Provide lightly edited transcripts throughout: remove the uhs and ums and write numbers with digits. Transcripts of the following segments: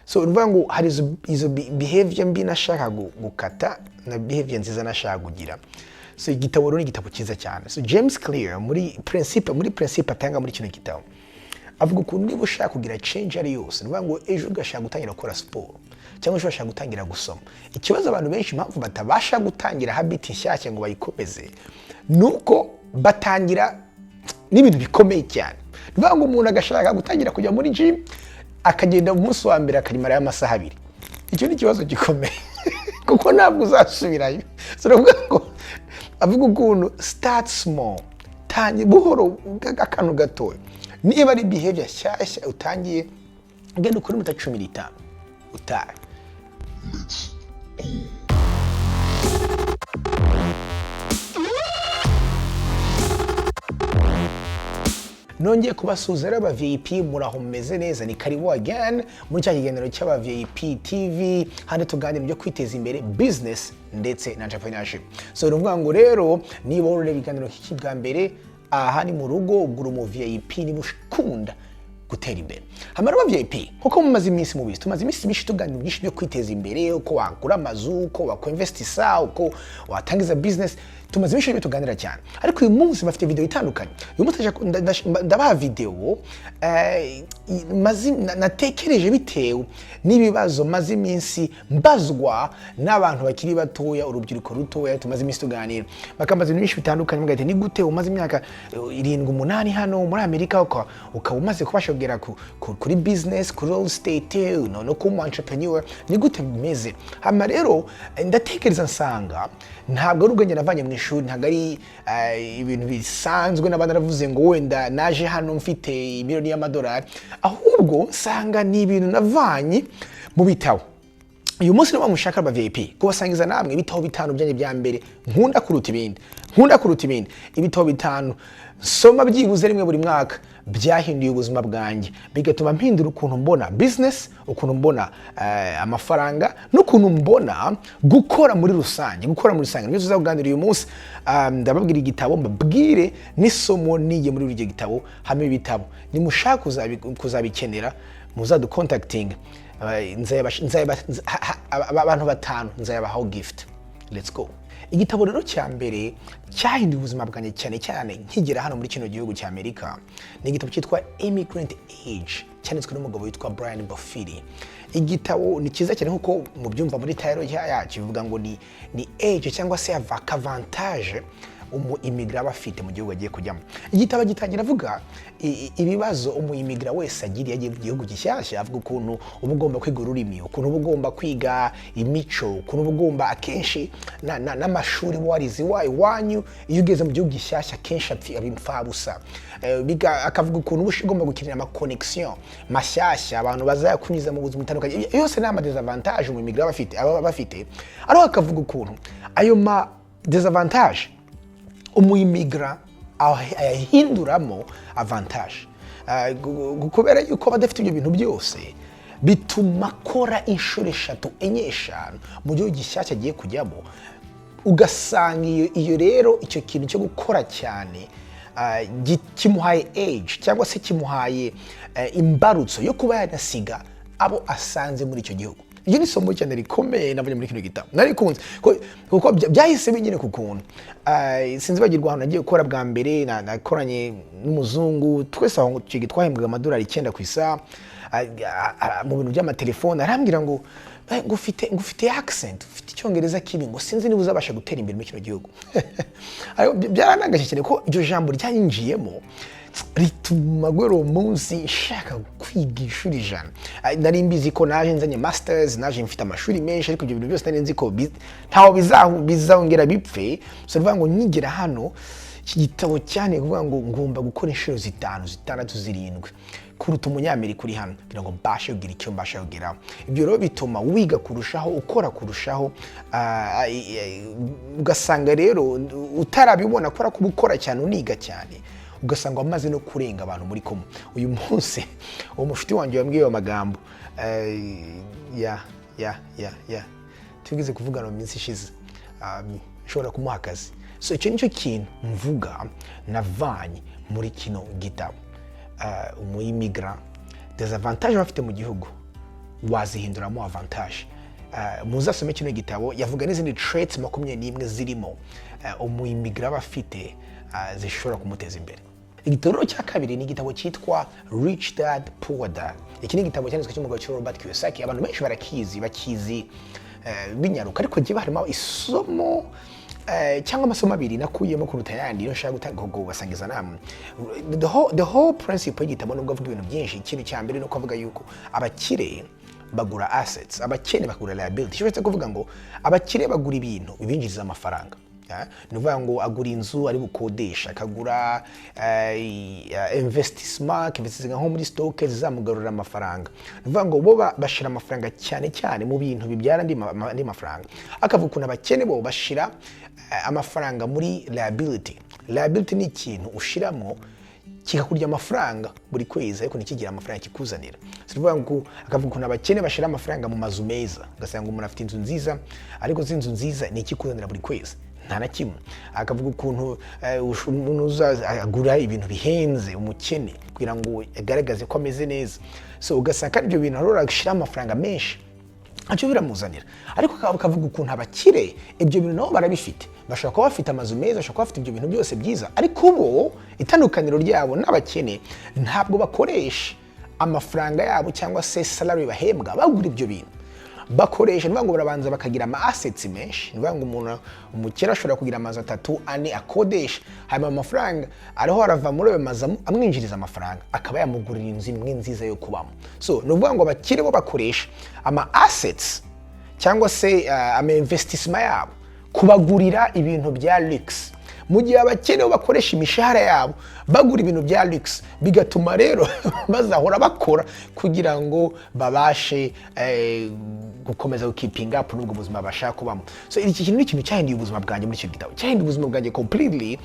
So urumva ngo hari izo behavior mbi nashaka gukata na behavior nziza nashaka kugira. So igitabo rero ni igitabo cyiza cyane. So James Clear muri principe atanga muri kino gitabo avuga ukuntu niba ushaka kugira change ari yose, urumva ngo ejo ugashaka gutangira gukora sport cyangwa ushaka gutangira gusoma. Ikibazo abantu benshi mpamvu batabasha gutangira habit nshyashya ngo bayikomeze nuko batangira n'ibintu bikomeye cyane. Urumva ngo umuntu agashaka gutangira kujya muri gym akagenda umunsi wa mbere akarimara y'amasaha 2. Icyo ni ikibazo gikomeye kuko ntabwo uzasubirayo. So uravuga ngo avuga ukuntu start small, tangi buhoro akantu gatoya. Niba ari behavior shyashya utangiye ngende kuri 15 utaye. Nongeye kubasuza rero aba VIP muraho meze neza, ni karibu again muri cya kiganiro cy'aba VIP TV, handi tuganira byo kwiteza imbere, business ndetse na entrepreneurship. So urumva ngo rero niba urebe ibiganiro kiki bwa mbere aha ni mu rugo ugura mu VIP ni mushikunda gutera imbere. Hamara aba VIP kuko mumaze iminsi mubizi, tumaze iminsi myinshi tuganira byinshi byo kwiteza imbere, uko wagura amazu, uko wakwinvestisa, uko watangiza business, tumaze iminsi byo tuganira cyane. Ariko uyu munsi bafite video itandukanye. Uyu munsi ndabaha video natekereje bitewe n'ibibazo maze iminsi mbazwa n'abantu bakiri batoya, urubyiruko rutoya, tumaze iminsi tuganira. Bakambaza ibintu byinshi bitandukanye, mugahita ni gute umaze imyaka 7-8 hano muri Amerika ukaba umaze kubasha kugera kuri business, kuri real estate, no kuba entrepreneur, ni gute bimeze. Hama rero ndatekereza nsanga ntabwo ari ubwenge navanye mu ishuri, ntabwo ari ibintu bisanzwe n'abandi naravuze ngo wenda naje hano mfite miliyoni y'amadolari, ahubwo nsanga ni ibintu navanye mu bitabo. Uyu munsi niba mushaka aba VIP kubasangiza namwe ibitabo 5 byanjye bya mbere nkunda kuruta ibindi, ibitabo 5 soma byibuze rimwe buri mwaka, byahinduye ubuzima bwanjye, bigatuma mpindura ukuntu mbona business, ukuntu mbona amafaranga, n'ukuntu mbona gukora muri rusange. Nibyo tuzaganira uyu munsi. Ndababwira igitabo, mbabwire n'isomo niye muri uryo gitabo. Hamwe ibitabo nimushaka kuzabikenera muzadu contacting, abantu 5 nzayabaho gift. Let's go. Igitabo rero cya mbere cyahinduye ubuzima bwanjye cyane nkigera hano muri kino gihugu cya Amerika ni igitabo cyitwa Immigrant Age, cyanditswe n'umugabo witwa Brian Buffett. Igitabo ni cyiza cyane nkuko mubyumva muri title yacu, bivuga ngo ni age cyangwa se avantage immigrant bafite mu gihugu agiye kujyamo. Igitabo gitangira avuga ibibazo immigrant wese agiriye agiye mu gihugu gishyashya, avuga ukuntu uba ugomba kwiga ururimi, ukuntu uba ugomba kwiga imico, ukuntu uba ugomba akenshi n'amashuri warize iwanyu iyo ugeze mu gihugu gishyashya akenshi aba impfa busa. Akavuga ukuntu uba ugomba gukinira ama connection mashyashya, abantu bazayakunyuza mu buzima butandukanye. Yose ni ama desavantage immigrant bafite. Ariko akavuga ukuntu ayo ma desavantage immigrant ayahinduramo avantage, kubera yuko badafite ibyo bintu byose bituma akora inshuro 3-5 mu gihugu gishyashya agiye kujyamo. Ugasanga iyo rero icyo kintu cyo gukora cyane kimuhaye age cyangwa se kimuhaye imbarutso yo kuba yanasiga abo asanze muri icyo gihugu. Iyo ni somo cyane rikomeye nabonye muri kino gitabo. Narikunze kuko byahise binyine kukuntu sinzi bagirwa hano nagiye gukora bwa mbere, nakoranye n'umuzungu, twese aho twahembwaga amadolari 9 ku isaha mu bintu by'amatelefone. Arambwira ngo ngufite accent, ufite icyongereza kibi, ngo sinzi niba uzabasha gutera imbere muri kino gihugu. Byaranagaje cyane ko iryo jambo ryanyinjiyemo rituma gwero munsi nshaka kwiga ishuri 100. Nari mbizi ko naje nzanye masters, naje mfite amashuri menshi, ariko ibyo bintu byose nari nzi ko ntaho bizahongera bipfe. So bivuga ngo nyigera hano iki gitabo cyane kuvuga ngo ngomba gukora inshuro 5, 6, 7 kuruta umunyamerika uri hano kugira ngo mbashe kugira icyo mbasha kugeraho. Ibyo rero bituma wiga kurushaho, ukora kurushaho, ugasanga rero utarabibona kubera ko ukora cyane uniga cyane, ugasanga wamaze no kurenga abantu muri kumwe. Uyu munsi uwo mufiti wanjye yambwiye amagambo tugize kuvugana mu minsi ishize, nshobora kumuha akazi. So icyo nicyo kintu mvuga navanye muri kino gitabo. Immigrant desavantage bafite mu gihugu wazihinduramo avantage. Muzasome kino gitabo, yavuga n'izindi traits 21 zirimo umuimigra aba afite zishobora kumuteza imbere. Igitabo cya kabiri ni igitabo cyitwa Rich Dad Poor Dad. Iki ni igitabo cyanditswe cy'umugabo cya Robert Kiyosaki. Abantu benshi bakizi binyaruka, ariko giye harimo isomo cyangwa amasomo abiri nakuyemo kuruta yandi yo nshaka gutanga kubasangiza namwe. The whole principle y'igitabo nubwo avuga ibintu byinshi, ikintu cya mbere no kuvuga yuko abakire bagura assets, abakene bagura liability. Cyo kuvuga ngo abakire bagura ibintu bibinjiriza amafaranga. Ni ukuvuga ngo agura inzu ari bukodesha, akagura investissement nko muri stock zizamugarurira amafaranga. Ni ukuvuga ngo bo bashira amafaranga cyane cyane mu bintu bibyara andi mafaranga. Akavuga ukuntu abakene bo bashira amafaranga muri liability. Liability ni ikintu ushiramo kikakurya amafaranga buri kwezi ariko ntikigira amafaranga kikuzanira. Sivuga ngo akavuga ukuntu abakene bashira amafaranga mu mazu meza, ugasanga umuntu afite inzu nziza ariko zinzu nziza ni ikikuzanira buri kwezi nta na kimwe. Akavuga ukuntu umuntu uzagura ibintu bihenze umukene kugira ngo agaragaze ko ameze neza. So ugasanga ibyo bintu arora gashira amafaranga menshi ntacyo biramuzanira. Ariko akavuga ukuntu abakire ibyo bintu nabo barabifite, bashaka kuba bafite amazu meza, bashaka kuba bafite ibyo bintu byose byiza, ariko bo itandukaniro ryabo n'abakene ntabwo bakoresha amafaranga yabo cyangwa se salary bahembwa bagura ibyo bintu. Bakoresha niba ngo barabanza bakagira ama assets menshi. Niba ngo umuntu umukera ashobora kugira amazu 3 4 akodesha, hanyuma amafaranga ariho arava muri ayo mazu amwinjiriza amafaranga, akaba yamugurira inzu imwe nziza yo kubamo. So nuvuga ngo bakire bo bakoresha ama assets cyangwa se ama investissement yabo kubagurira ibintu bya luxe, mu gihe abakene bo bakoresha imishahara yabo bagura ibintu bya luxe, bigatuma rero bazahora bakora kugira ngo babashe gukomeza keeping up n'ubwo buzima bashaka kubamo. So iki kintu ni ikintu cyahinduye ubuzima bwanjye muri icyo gitabo, cyahinduye ubuzima bwanjye completely.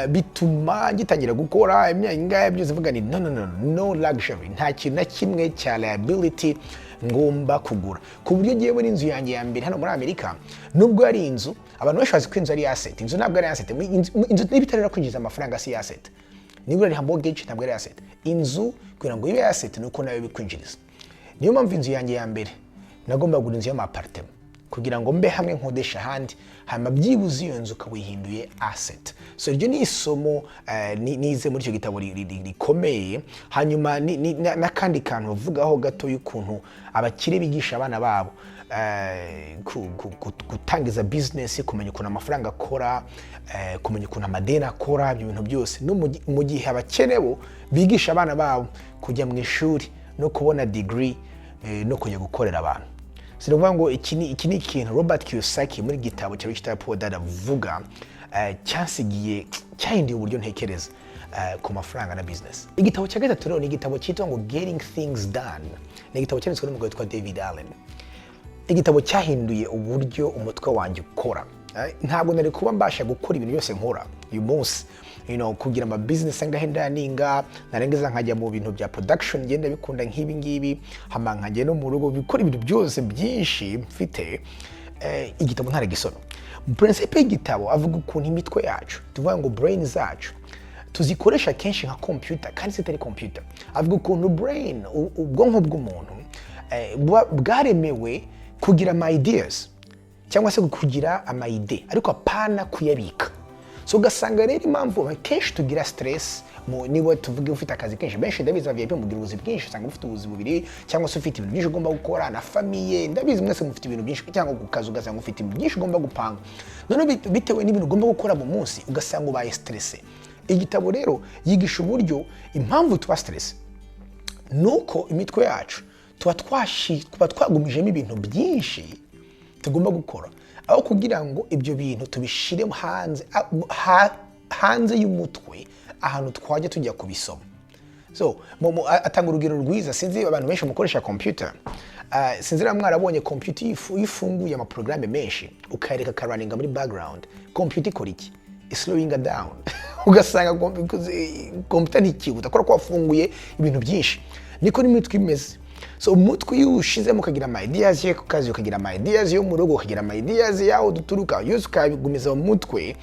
Bituma ngitangira gukora imyaka byose vuga ni no luxury, nta kintu na kimwe cya liability ngomba kugura. Ku buryo ngiye muri inzu yanjye ya mbere hano muri Amerika, nubwo ari inzu abantu benshi bazi ko inzu ari asset. Inzu ntabwo ari asset. Inzu n'ibitarera kwinjiza amafaranga si asset. Nibwo ari mortgage ntabwo ari asset. Inzu kugira ngo ibe asset nuko nayo bikwinjiriza. Niyo mpamvu inzu yanjye ya mbere nagomba kugura inzu y'amapartment kugira ngo mbe hamwe nkodesha handi, hanyuma byibuze iyo nzu kawihinduye asset. So iryo ni isomo nize muri icyo gitabo rikomeye. Hanyuma n'akandi kantu bavugaho gato y'ukuntu abakire bigisha abana babo gutangiza business, kumenya ukuntu amafaranga akora, kumenya ukuntu amadeni akora, ibyo bintu byose. No mu gihe abakene bo bigisha abana babo kujya mu ishuri no kubona degree no kujya gukorera abantu. Sinavuga ngo iki ni ikintu Robert Kiyosaki muri gitabo cya Rich Dad Poor Dad avuga cyansigiye cyahinduye uburyo ntekereza ku mafaranga na business. Igitabo cya gatatu rero ni igitabo cyitwa ngo Getting Things Done. Ni igitabo cyanditswe n'umugabo witwa David Allen. Igitabo cyahinduye uburyo umutwe wanjye ukora. Ntabwo nari kuba mbasha gukora ibintu byose nkora uyu munsi, kugira ama business ngahenda ninga narengeza nkajya mu bintu bya production ngenda bikunda nk'ibi ngibi, hama nkajya no mu rugo bikora ibintu byose byinshi mfite. Igitabo ntaragisoma. Principle y'igitabo avuga ukuntu imitwe yacu, tuvuga ngo brain zacu tuzikoresha kenshi nka computer kandi zitari computer. Avuga ukuntu brain, ubwonko bw'umuntu bwaremewe kugira ama ideas cyangwa se kugira ama idea ariko apana kuyabika. So ugasanga rero impamvu kenshi tugira stress niba tuvuge ufite akazi kenshi, benshi ndabizi baviye mugira ubuzi bwinshi, usanga ufite ubuzi bubiri cyangwa se ufite ibintu byinshi ugomba gukora na famille. Ndabizi mwese mufite ibintu byinshi cyangwa ku kazi ugasanga ufite ibintu byinshi ugomba gupanga, none bitewe n'ibintu ugomba gukora mu munsi ugasanga ubaye stress. Igitabo rero yigisha uburyo impamvu tuba stress nuko imitwe yacu tuba twagumijemo ibintu byinshi tugomba gukora, aho kugira ngo ibyo bintu tubishire hanze y'umutwe ahantu twajya tujya kubisoma. So atanga urugero rwiza, sinzi abantu benshi mukoresha computer, sinzi mwarabonye computer ifunguye ama programme menshi ukareka karaninga muri background, computer ikora iki? Slowing down. Ugasanga computer ntikibuta akora ko wafunguye ibintu byinshi. Niko n'imitwe imeze. So umutwe iyo ushizemo ukagira ama ideas yo ku kazi, ukagira ama ideas yo mu rugo, ukagira ama ideas yaho duturuka, yose ukabigumiza mu mutwe,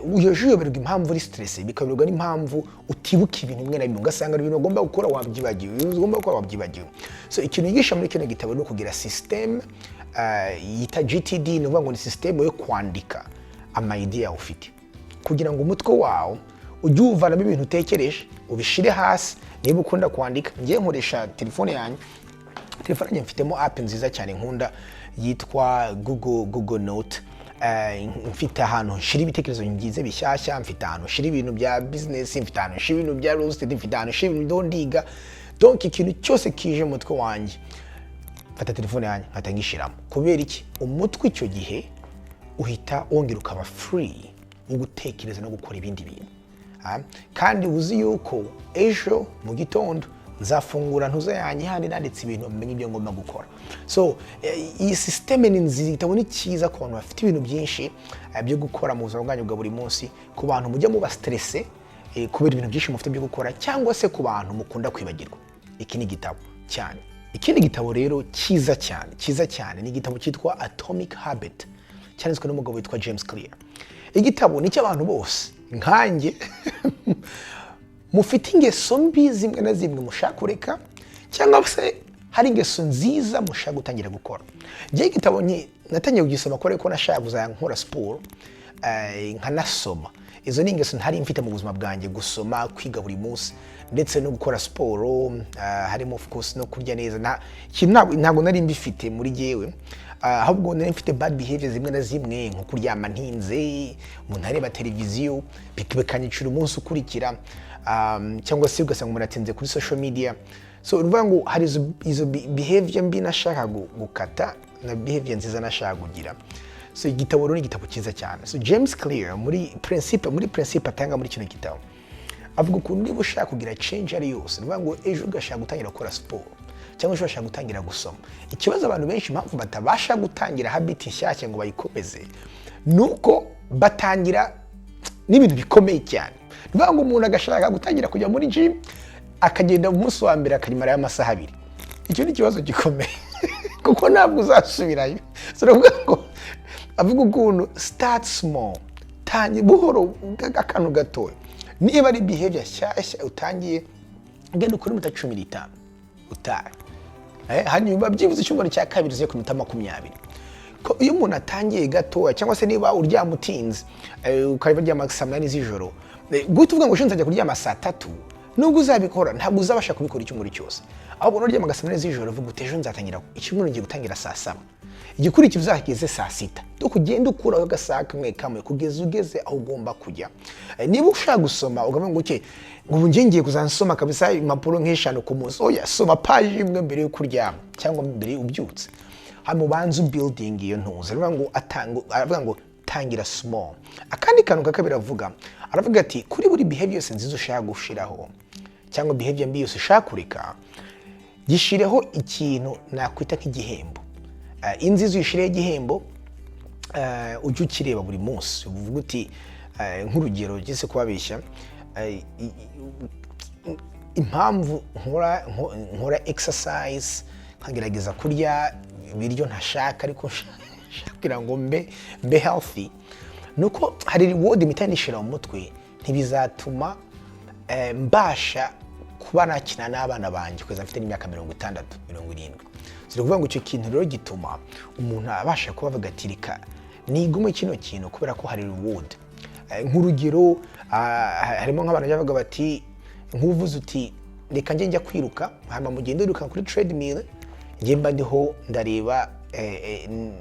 uyoberwa impamvu uri stress, bikaberwa n'impamvu utibuka ibintu bimwe na bimwe, ugasanga ibintu ugomba gukora wabyibagiwe. So ikintu yigisha muri kino gitabo no kugira system yita GTD, ni ukuvuga ngo ni system yo kwandika ama idea ufite, kugira ngo umutwe wawo ujye uvanamo ibintu utekereje ubishire hasi. Niba ukunda kwandika, ngiye nkoresha telefone yanjye mfitemo app nziza cyane nkunda yitwa Google Note. Mfite ahantu nshira ibitekerezo ngize bishyashya, mfite ahantu nshira ibintu bya business, mfite ahantu nshira ibintu bya real estate, mfite ahantu nshira ibintu ndiga. Donc ikintu cyose kije mu mutwe wanjye, fata telefone yanjye nkatangishiramo. Kubera iki? Umutwe icyo gihe uhita wongera ukaba free wo gutekereza no gukora ibindi bintu. Kandi uzi yuko ejo mu gitondo nzafungura ntuza yanjye handi nanditse ibintu mmenye ibyo ngomba gukora. So iyi systeme ni nziza, itabona ikiza ku bantu bafite ibintu byinshi byo gukora mu buzima bwanyu bwa buri munsi, ku bantu mujya muba stress kubera ibintu byinshi mufite byo gukora, cyangwa se ku bantu mukunda kwibagirwa. Iki ni igitabo cyane. Ikindi gitabo rero cyiza cyane ni igitabo cyitwa Atomic Habit, cyanditswe n'umugabo witwa James Clear. Igitabo ni cy'abantu bose nkanjye mufite ingeso mbi zimwe na zimwe mushaka kureka, cyangwa se hari ingeso nziza mushaka gutangira gukora. Njye igitabo natangiye kugisoma kubera ko nashaka kuzajya nkora siporo, nkanasoma. Izo ni ingeso ntari mfite mu buzima bwanjye: gusoma, kwiga buri munsi, ndetse no gukora siporo, harimo of course no kurya neza. Ntabwo nari mbifite muri jyewe, ahubwo nari mfite bad behavior zimwe na zimwe, nko kuryama ntinze, umuntu areba televiziyo bikanyicira umunsi ukurikira, cyangwa se ugasanga umuntu atinze kuri social media. So urumva ngo hari izo behavior mbi nashaka gukata na behavior nziza nashaka kugira. So igitabo rero ni igitabo cyiza cyane. So James Clear muri principe atanga muri kino gitabo avuga ukuntu niba ushaka kugira change ari yose, urumva ngo ejo ugashaka gutangira gukora siporo, cyangwa ejo ushaka gutangira gusoma. Ikibazo abantu benshi impamvu batabasha gutangira habit nshyashya ngo bayikomeze, nuko batangira n'ibintu bikomeye cyane. Urumva ngo umuntu agashaka gutangira kujya muri gym, akagenda umunsi wa mbere akarimara y'amasaha 2. Icyo ni ikibazo gikomeye kuko ntabwo uzasubirayo. So urumva ngo avuga ukuntu start small, tangira buhoro akantu gatoya. Niba ari behavior shyashya utangiye, genda ukuri minota 15 utahe, hanyuma byibuze icyumweru cya kabiri uze ku minota 20. Ko iyo umuntu atangiye gatoya, cyangwa se niba uryama utinze ukaba uryama saa 8 z'ijoro, guhita uvuga ngo ejo nzajya kuryama saa 3, nubwo uzabikora ntabwo uzabasha kubikora icyumweru cyose. Ahubwo uryama saa 8 z'ijoro uvuga uti ejo nzatangira icyumweru ngiye gutangira saa 7, igikurikizo uzageze saa 6, ukugenda ukuraho agasaha kamwe kugeza ugeze aho ugomba kujya. Niba ushaka gusoma ugavuga ngo ubu ngiye kuzansoma kabisa impapuro nk'eshanu ku munsi, oya soma page imwe mbere yo kuryama cyangwa mbere ubyutse. Hano banza building iyo ntuze, aravuga ngo tangira small. Akandi kantu kakabira aravuga ati kuri buri behavior yose nziza ushaka gushiraho, cyangwa behavior mbi yose ushaka kureka, gishireho ikintu nakwita nk'igihembo. Inziza uyishireho igihembo, ujye ukireba buri munsi. Uvuga uti nk'urugero gise kubabeshya, impamvu nkora exercise, nkagerageza kurya ibiryo ntashaka ariko kugira ngo mbe healthy, nuko hari reward imitanishira mu mutwe, ntibizatuma mbasha kuba nakina n'abana banjye kugeza mfite n'imyaka 60, 70. Ziri kuvuga ngo icyo kintu rero gituma umuntu abasha kuba avuga ati reka nigume kino kintu kubera ko hari reward. Nk'urugero, harimo nk'abantu bavuga bati, nk'uvuze uti reka njya kwiruka, hama mugende wiruka kuri treadmill, njye mba ndiho ndareba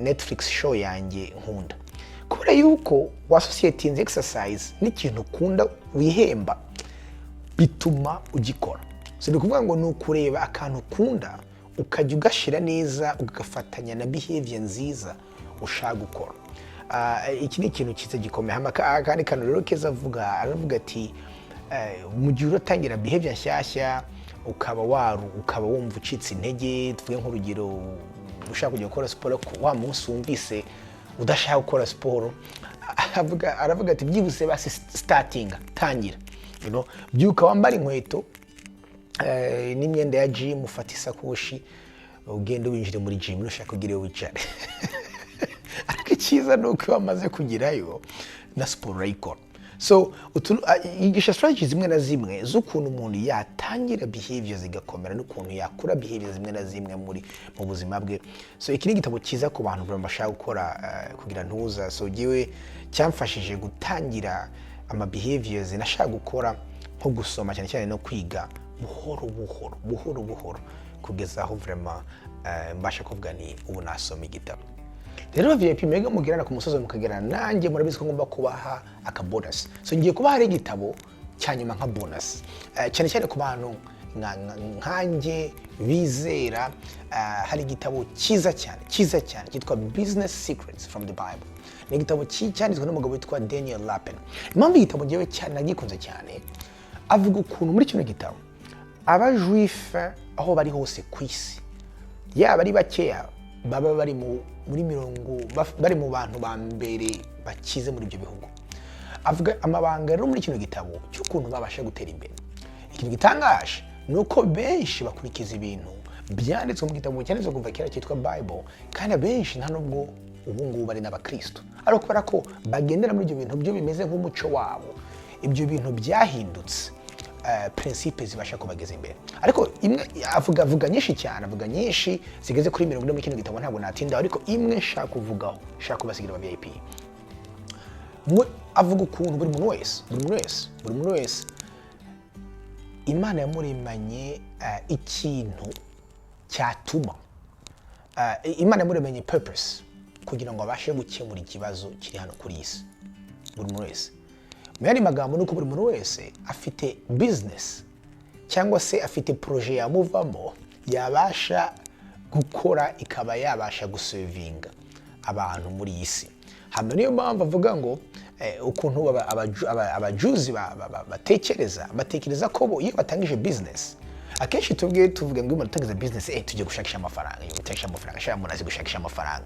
Netflix show yanjye nkunda. Kubera yuko wasosietinze exercise n'ikintu ukunda wihemba, bituma ugikora. So ndikuvuga ngo nukureba akantu ukunda ukajya ugashira neza, ugafatanya na behavior nziza ushaka gukora. Iki ni ikintu cyiza gikomeye. Kandi kantu rero keza aravuga ati mu gihe uratangira behavior nshyashya ukaba wumva ucitse intege, tuvuge nk'urugero ushaka kujya gukora siporo, wa munsi wumvise udashaka gukora siporo, aravuga ati byibuse basi starting, tangira, byuka wambara inkweto n'imyenda ya gym, ufata isakoshi ugende winjire muri gym, ushaka kugira wicare. Ariko icyiza nuko wamaze kugirayo na siporo urayikora. So yigisha strategies zimwe na zimwe z'ukuntu umuntu yatangira behaviors zigakomera n'ukuntu yakura behaviors zimwe na zimwe mu buzima bwe. So iki ni igitabo cyiza ku bantu bashaka gukora kugira ntuza. So giwe cyamfashije gutangira ama behaviors nashaka gukora nko gusoma cyane cyane no kwiga buhoro kugeza aho vraiment mbasha kuvuga ni ubu nasoma igitabo. Rero VIP mega mugirana ku musozo mukagerana nanjye murabizi ko ngomba kubaha aka bonus. So ngiye kubaha ari igitabo cyanyuma nka bonus. Cyane cyane ku bantu nkanjye bizera hari igitabo cyiza cyane cyitwa Business Secrets from the Bible. Ni igitabo cyanditswe n'umugabo witwa Daniel Lapin. Impamvu igitabo ngiye cyane nagikunze cyane avuga ukuntu muri kino gitabo abajuif aho bari hose ku isi yaba ari bakeya baba bari bari mu bantu ba mbere bakize muri ibyo bihugu. Avuga amabanga rero muri kino gitabo cy'ukuntu babasha gutera imbere. Ikintu gitangaje nuko benshi bakurikiza ibintu byanditswe mu gitabo cyanditswe kuva kera cyitwa Bible, kandi benshi nta nubwo ubu ngubu bari n'abakristo, ariko kubera ko bagendera muri ibyo bintu byo bimeze nk'umuco wabo, ibyo bintu byahindutse principe zibasha kubageza imbere. Ariko imwe avuga nyinshi zigeze kuri 40 muri kino gitabo, ntabwo natinda, ariko imwe nshaka kuvugaho, nshaka kubasigira aba VIP. Avuga ukuntu buri muntu wese Imana yamuremanye ikintu cyatuma Imana yamuremanye purpose kugira ngo abashe gukemura ikibazo kiri hano kuri isi. Buri muntu wese mu yandi magambo nuko buri muntu wese afite business cyangwa se afite projet yamuvamo yabasha gukora ikaba yabasha guservinga abantu muri isi. Hamwe niyo mpamvu avuga ngo ukuntu abajuzi batekereza ko iyo batangije business akenshi tuvuge ngo umuntu business tujye gushakisha amafaranga, umuntu gushakisha amafaranga.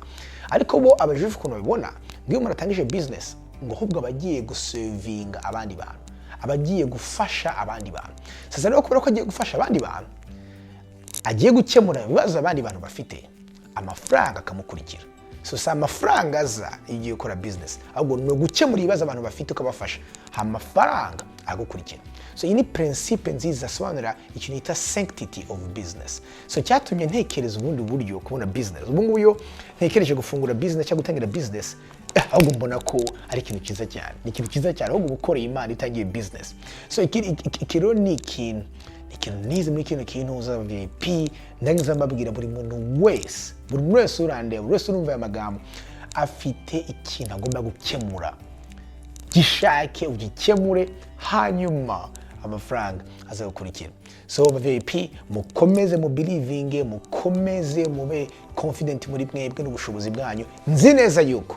Ariko bo abajuzi ukuntu babibona ngo umuntu atangije business ngo ahubwo abagiye guservinga abandi bantu, abagiye gufasha abandi bantu. Sasa rero kubera ko agiye gufasha abandi bantu, agiye gukemura ibibazo abandi bantu bafite, amafaranga akamukurikira. So sa amafaranga aza igiye gukora business, ahubwo no gukemura ibibazo abantu bafite ukabafasha, amafaranga agukurikira. So iyi ni principe nziza asobanura ikintu yita sanctity of business. So cyatumye ntekereza ubundi buryo kubona business. Ubu ngubu yo ntekereje gufungura business cyangwa gutangira business, ahubwo mbona ko ari ikintu cyiza cyane. Ni ikintu cyiza cyane ahubwo gukora Imana itangiye business. So ikiro ni ikintu nize muri kino kintu za VIP ndagize mbabwira buri muntu wese urandeba, buri wese urumva aya magambo afite ikintu agomba gukemura. Gishake ugikemure hanyuma amafaranga aza gukurikira. So VIP mukomeze mu believing, mukomeze mube confident muri mwebwe n'ubushobozi bwanyu. Nzi neza yuko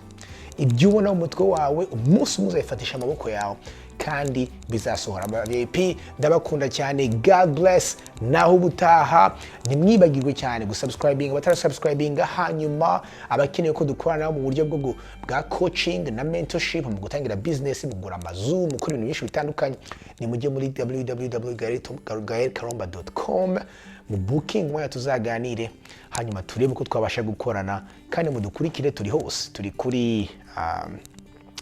ibyo ubona mu mutwe wawe umunsi muzayifatisha amaboko yawe kandi bizasohora. VIP ndabakunda cyane, God bless. Naho ubutaha nimwibagirwe cyane gusubscribing abatarasubscribing, hanyuma abakeneye ko dukorana mu buryo bwa coaching na mentorship mu gutangira business, mu gura amazu, mu kuri ibintu byinshi bitandukanye, ni mujye muri www.gaelkaromba.com mu booking moya tuzaganire, hanyuma turebe uko twabasha gukorana, kandi mudukurikire. Turi hose, turi kuri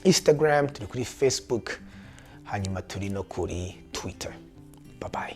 Instagram, turi kuri Facebook, hanyuma turi no kuri Twitter. Bye bye.